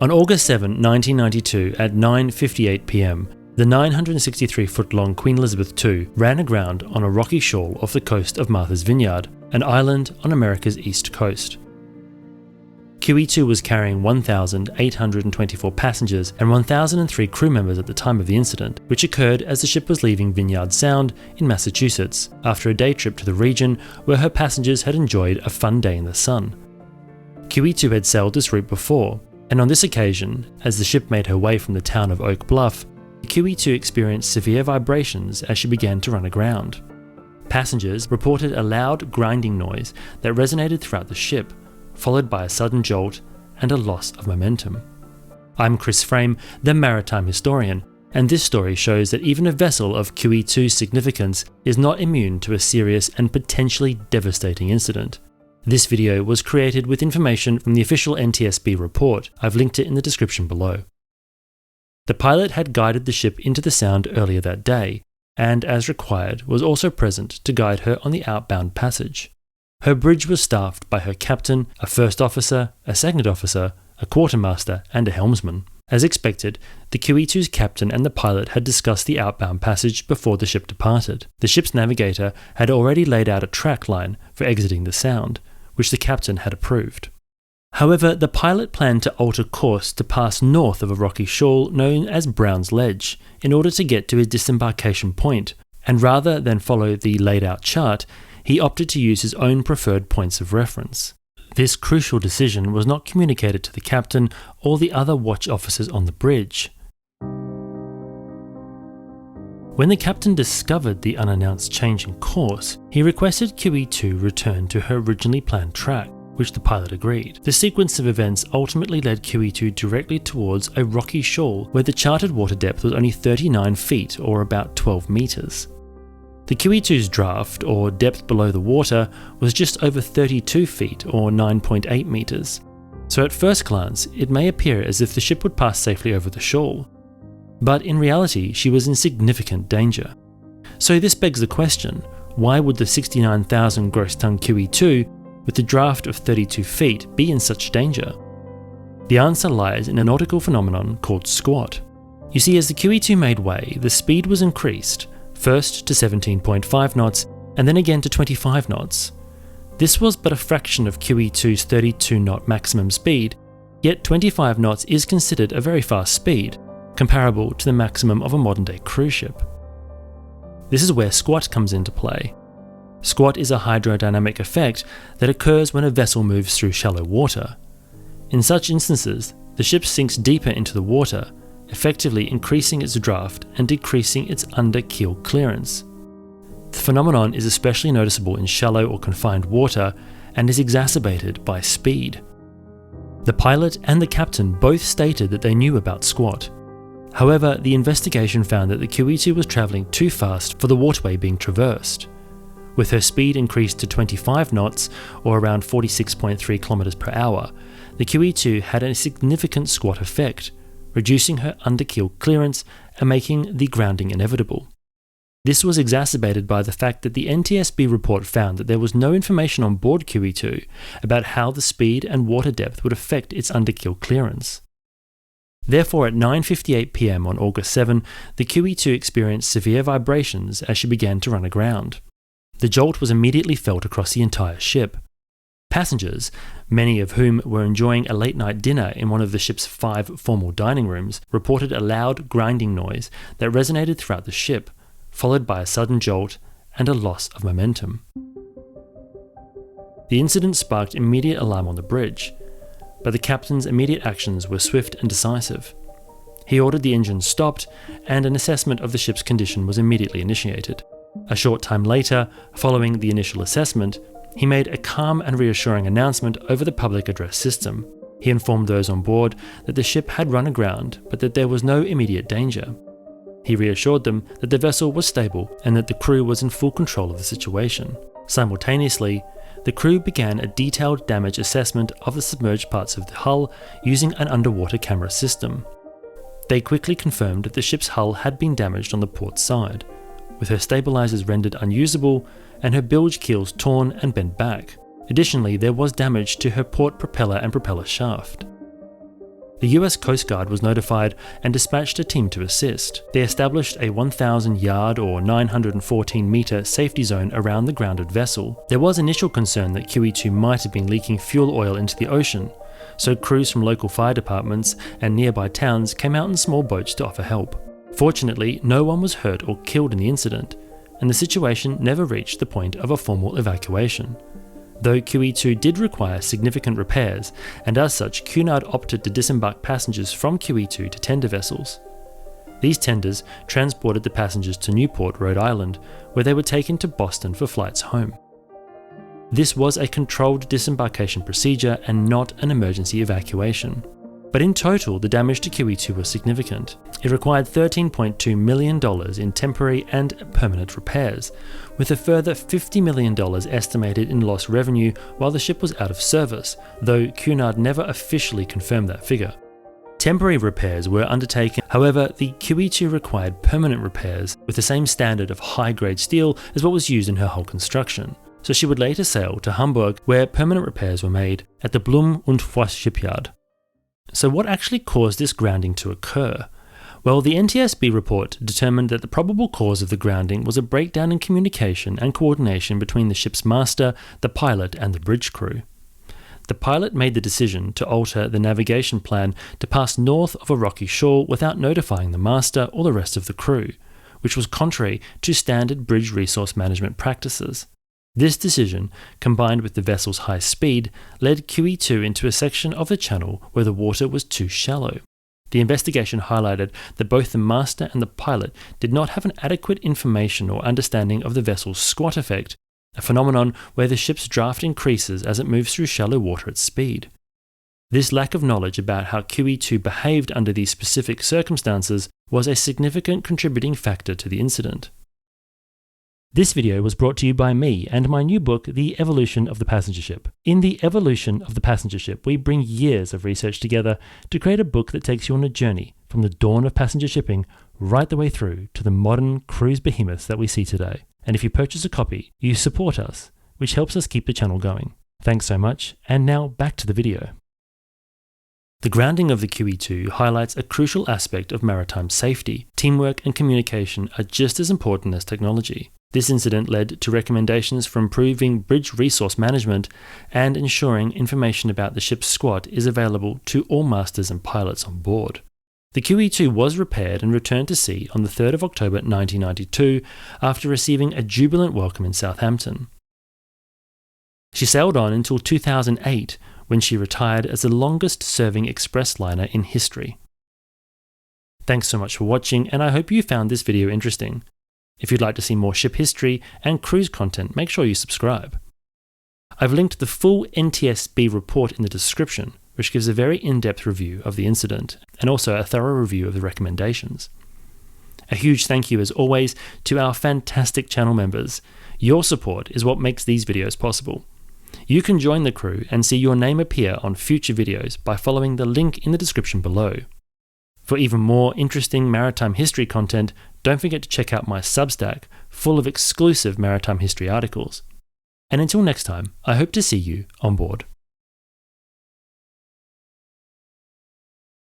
On August 7, 1992 at 9:58 p.m, the 963-foot-long Queen Elizabeth II ran aground on a rocky shoal off the coast of Martha's Vineyard, an island on America's east coast. QE2 was carrying 1,824 passengers and 1,003 crew members at the time of the incident, which occurred as the ship was leaving Vineyard Sound in Massachusetts after a day trip to the region where her passengers had enjoyed a fun day in the sun. QE2 had sailed this route before, and on this occasion, as the ship made her way from the town of Oak Bluff, QE2 experienced severe vibrations as she began to run aground. Passengers reported a loud grinding noise that resonated throughout the ship, followed by a sudden jolt and a loss of momentum. I'm Chris Frame, the maritime historian, and this story shows that even a vessel of QE2's significance is not immune to a serious and potentially devastating incident. This video was created with information from the official NTSB report. I've linked it in the description below. The pilot had guided the ship into the Sound earlier that day, and as required was also present to guide her on the outbound passage. Her bridge was staffed by her captain, a first officer, a second officer, a quartermaster, and a helmsman. As expected, the QE2's captain and the pilot had discussed the outbound passage before the ship departed. The ship's navigator had already laid out a track line for exiting the Sound, which the captain had approved. However, the pilot planned to alter course to pass north of a rocky shoal known as Brown's Ledge in order to get to his disembarkation point, and rather than follow the laid out chart, he opted to use his own preferred points of reference. This crucial decision was not communicated to the captain or the other watch officers on the bridge. When the captain discovered the unannounced change in course, he requested QE2 return to her originally planned track, which the pilot agreed. The sequence of events ultimately led QE2 directly towards a rocky shoal where the charted water depth was only 39 feet or about 12 meters. The QE2's draft, or depth below the water, was just over 32 feet or 9.8 meters. So at first glance, it may appear as if the ship would pass safely over the shoal. But in reality, she was in significant danger. So this begs the question, why would the 69,000 gross ton QE2 with a draft of 32 feet be in such danger? The answer lies in a nautical phenomenon called squat. You see, as the QE2 made way, the speed was increased, first to 17.5 knots and then again to 25 knots. This was but a fraction of QE2's 32 knot maximum speed, yet 25 knots is considered a very fast speed, comparable to the maximum of a modern day cruise ship. This is where squat comes into play. Squat is a hydrodynamic effect that occurs when a vessel moves through shallow water. In such instances, the ship sinks deeper into the water, effectively increasing its draft and decreasing its under-keel clearance. The phenomenon is especially noticeable in shallow or confined water and is exacerbated by speed. The pilot and the captain both stated that they knew about squat. However, the investigation found that the QE2 was travelling too fast for the waterway being traversed. With her speed increased to 25 knots, or around 46.3 kilometers per hour, the QE2 had a significant squat effect, reducing her under-keel clearance and making the grounding inevitable. This was exacerbated by the fact that the NTSB report found that there was no information on board QE2 about how the speed and water depth would affect its under-keel clearance. Therefore, at 9:58 p.m. on August 7, the QE2 experienced severe vibrations as she began to run aground. The jolt was immediately felt across the entire ship. Passengers, many of whom were enjoying a late-night dinner in one of the ship's 5 formal dining rooms, reported a loud grinding noise that resonated throughout the ship, followed by a sudden jolt and a loss of momentum. The incident sparked immediate alarm on the bridge, but the captain's immediate actions were swift and decisive. He ordered the engines stopped, and an assessment of the ship's condition was immediately initiated. A short time later, following the initial assessment, he made a calm and reassuring announcement over the public address system. He informed those on board that the ship had run aground, but that there was no immediate danger. He reassured them that the vessel was stable and that the crew was in full control of the situation. Simultaneously, the crew began a detailed damage assessment of the submerged parts of the hull using an underwater camera system. They quickly confirmed that the ship's hull had been damaged on the port side, with her stabilizers rendered unusable and her bilge keels torn and bent back. Additionally, there was damage to her port propeller and propeller shaft. The US Coast Guard was notified and dispatched a team to assist. They established a 1,000 yard or 914 metre safety zone around the grounded vessel. There was initial concern that QE2 might have been leaking fuel oil into the ocean, so crews from local fire departments and nearby towns came out in small boats to offer help. Fortunately, no one was hurt or killed in the incident, and the situation never reached the point of a formal evacuation. Though QE2 did require significant repairs, and as such Cunard opted to disembark passengers from QE2 to tender vessels. These tenders transported the passengers to Newport, Rhode Island, where they were taken to Boston for flights home. This was a controlled disembarkation procedure and not an emergency evacuation. But in total, the damage to QE2 was significant. It required $13.2 million in temporary and permanent repairs, with a further $50 million estimated in lost revenue while the ship was out of service, though Cunard never officially confirmed that figure. Temporary repairs were undertaken, however, the QE2 required permanent repairs with the same standard of high-grade steel as what was used in her hull construction, so she would later sail to Hamburg, where permanent repairs were made at the Blum und Voss shipyard. So what actually caused this grounding to occur? Well, the NTSB report determined that the probable cause of the grounding was a breakdown in communication and coordination between the ship's master, the pilot, and the bridge crew. The pilot made the decision to alter the navigation plan to pass north of a rocky shoal without notifying the master or the rest of the crew, which was contrary to standard bridge resource management practices. This decision, combined with the vessel's high speed, led QE2 into a section of the channel where the water was too shallow. The investigation highlighted that both the master and the pilot did not have an adequate information or understanding of the vessel's squat effect, a phenomenon where the ship's draft increases as it moves through shallow water at speed. This lack of knowledge about how QE2 behaved under these specific circumstances was a significant contributing factor to the incident. This video was brought to you by me and my new book, The Evolution of the Passenger Ship. In The Evolution of the Passenger Ship, we bring years of research together to create a book that takes you on a journey from the dawn of passenger shipping right the way through to the modern cruise behemoths that we see today. And if you purchase a copy, you support us, which helps us keep the channel going. Thanks so much, and now back to the video. The grounding of the QE2 highlights a crucial aspect of maritime safety. Teamwork and communication are just as important as technology. This incident led to recommendations for improving bridge resource management and ensuring information about the ship's squat is available to all masters and pilots on board. The QE2 was repaired and returned to sea on the 3rd of October 1992 after receiving a jubilant welcome in Southampton. She sailed on until 2008 when she retired as the longest-serving express liner in history. Thanks so much for watching, and I hope you found this video interesting. If you'd like to see more ship history and cruise content, make sure you subscribe. I've linked the full NTSB report in the description, which gives a very in-depth review of the incident and also a thorough review of the recommendations. A huge thank you, as always, to our fantastic channel members. Your support is what makes these videos possible. You can join the crew and see your name appear on future videos by following the link in the description below. For even more interesting maritime history content, don't forget to check out my Substack, full of exclusive maritime history articles. And until next time, I hope to see you on board.